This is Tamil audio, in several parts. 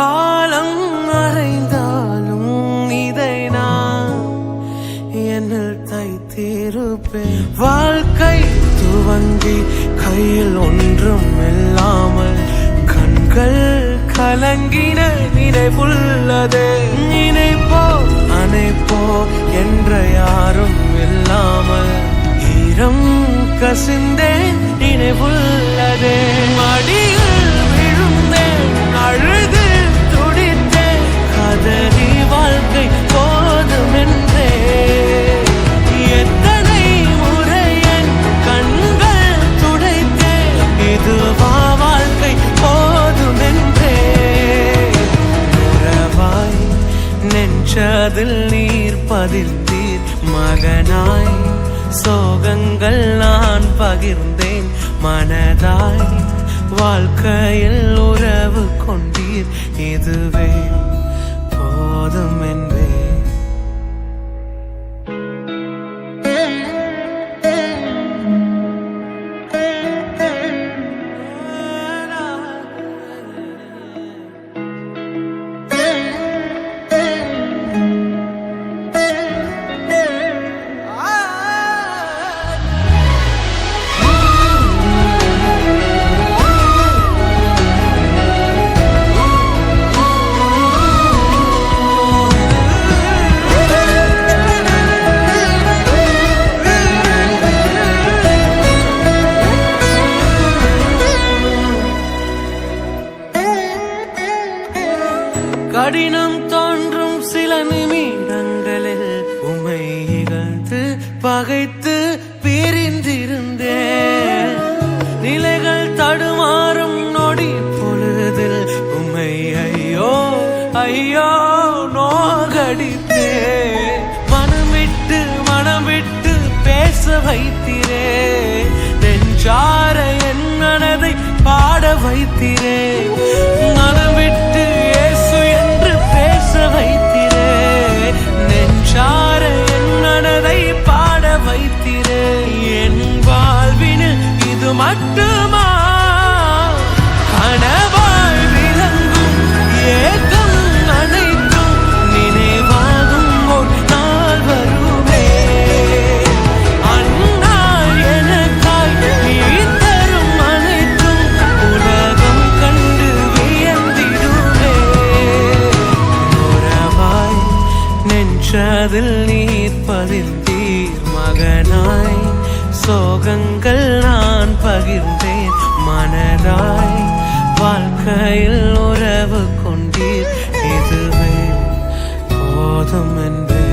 காலம் அறைந்தாலும் இதை நான் என்னில் தைத்திருப்பேன். வாழ்க்கை துவங்கி கையில் ஒன்றும் இல்லாமல் கண்கள் கலங்கின நினைவுள்ளதே. நினைப்போ அணைப்போ என்ற யாரும் இல்லாமல் ஈரம் கசிந்தேன் நினைவுள்ளதே. மடியில் விழுந்தேன் அழுது துடித்தேன் கதறி வாழ்க்கை போதுமென்றே. எத்தனை முறை என் கண்கள் துடைத்தேன் இதுவா வாழ்க்கை போதுமென்றே. உறவாய் நெஞ்சதில் நீர் பதிர்ந்தீர் மகனாய் சோகங்கள் நான் பகிர்ந்தேன் மனதாய் வாழ்க்கையில் உறவு கொண்டீர் இதுவே போதும் என்பே. கடினம் தோன்றும் சில நிமிடங்களில் உம்மை இகழ்ந்து பகைத்து பிரிந்திருந்தேன். நிலைகள் தடுமாறும் நொடி பொழுதில் உம்மை ஐயோ ஐயோ நோகடித்தேன். மனம் விட்டு பேச வைத்திரே. நெஞ்சார என் மனதை பாட வைத்திரே. மனம் விட்டு வைத்திரே. நெஞ்சார என் மனதை பாட வைத்திரே. என் வாழ்வினில் இது மட்டுமா கனவாய் விளங்கும் ஏக்கம் அனைத்தும் நினைவாகும் ஒரு நாள் வருமே. அந்நாள் எனக்காய் நீ தரும் அனைத்தும் உலகம் கண்டு வியந்திடுமே. நெஞ்சதில் நீர் பதிர்ந்தீர் மகனாய் சோகங்கள் நான் பகிர்ந்தேன் மனதாய் வாழ்க்கையில் உறவு கொண்டீர் இதுவே போதும் என்பே.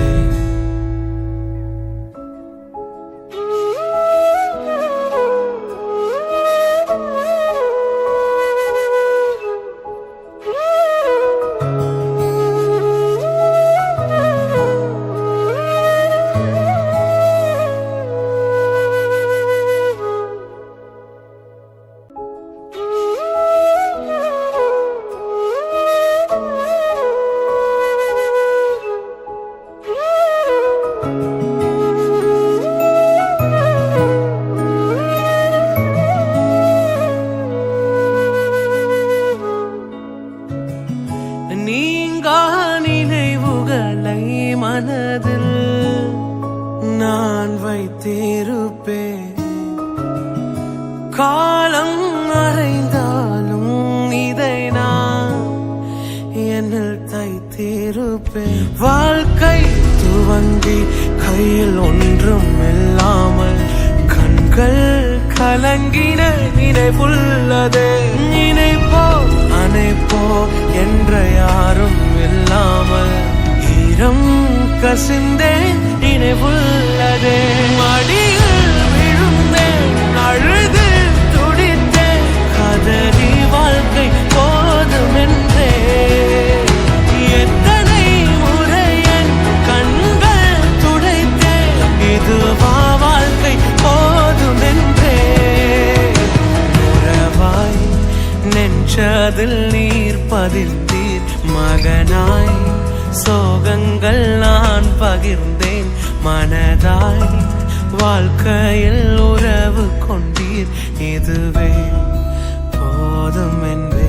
நீங்கா நினைவுகளை மனதில் நான் வைத்திருப்பேன். காலம் அறைந்தாலும் இதை நான் என்னில் தைத்திருப்பேன். வாழ்க்கை துவங்கி கையில் ஒன்றும் இல்லாமல் கண்கள் கலங்கின நினைவுள்ளதே. நினைப்போ அணைப்போ என்ற யாரும் இல்லாமல் ஈரம் கசிந்தேன் நினைவுள்ளதே. மடியில் விழுந்தேன் அழுது துடித்தேன் கதறி வாழ்க்கை போதுமென்றே. எத்தனை முறை என் கண்கள் துடைத்தேன் இதுவா வாழ்க்கை போதுமென்றே. உறவாய் நெஞ்சதில் நீர் பதிர்ந்தீர் மகனாய் சோகங்கள் நான் பகிர்ந்தேன் மனதாய் வாழ்க்கையில் உறவு கொண்டீர் இதுவே போதும் என்பே.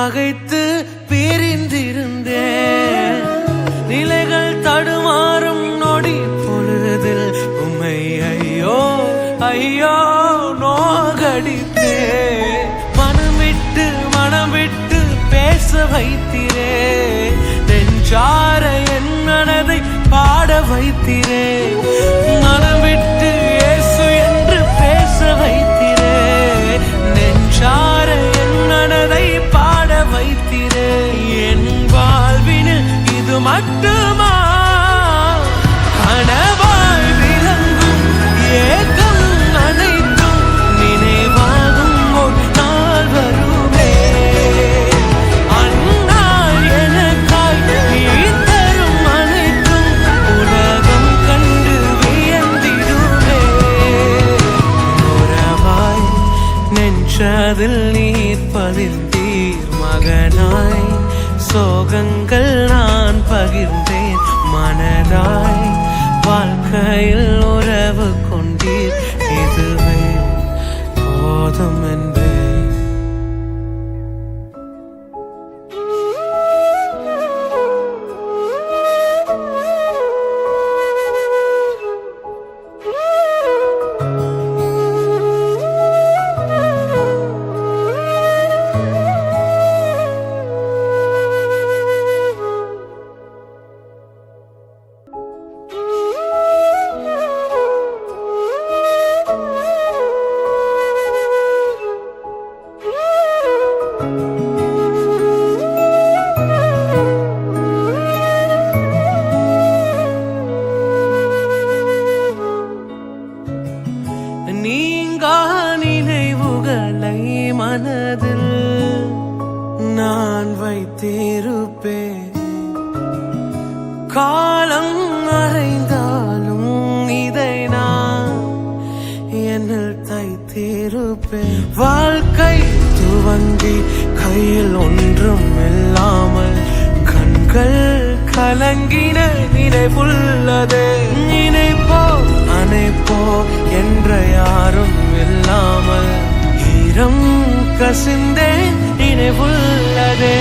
பகைத்து பிரிந்திருந்தேன். நிலைகள் தடுமாறும் நொடி பொழுதில் உம்மை ஐயோ ஐயோ நோகடித்தேன். மனம் விட்டு பேச வைத்திரே, நெஞ்சார என் மனதை பாட வைத்திரே. மனம் விட்டு இயேசு என்று பேச வைத்திரே, நெஞ்சார என் மனதை பாட வைத்திரே. என் வாழ்வினில் இது மட்டுமா கனவாய் விளங்கும் ஏக்கம் அனைத்தும் நினைவாகும் ஒரு நாள் வருமே. அந்நாள் எனக்காய் நீ தரும் அனைத்தும் உலகம் கண்டு வியந்திடுமே. உறவாய் நெஞ்சதில் நீர் பதிர்ந்தீர், மகனாய் சோகங்கள் நான் பகிர்ந்தேன். மனதாய் வாழ்க்கையில் உறவு கொண்டீர், இதுவே போதும் என்பேன். நீங்கா நினைவுகளை மனதில் நான் வைத்திருப்பேன். காலம் அறைந்தாலும் இதை நான் என்னில் தைத்திருப்பேன். வாழ்க்கை துவங்கி கையில் ஒன்றும் இல்லாமல் கண்கள் கலங்கின நினைவுள்ளது. நினைப்போ அனைப்போ என்ற யாரும் இல்லாமல் ஈரம் கசிந்தேன் நினைவுள்ளதே.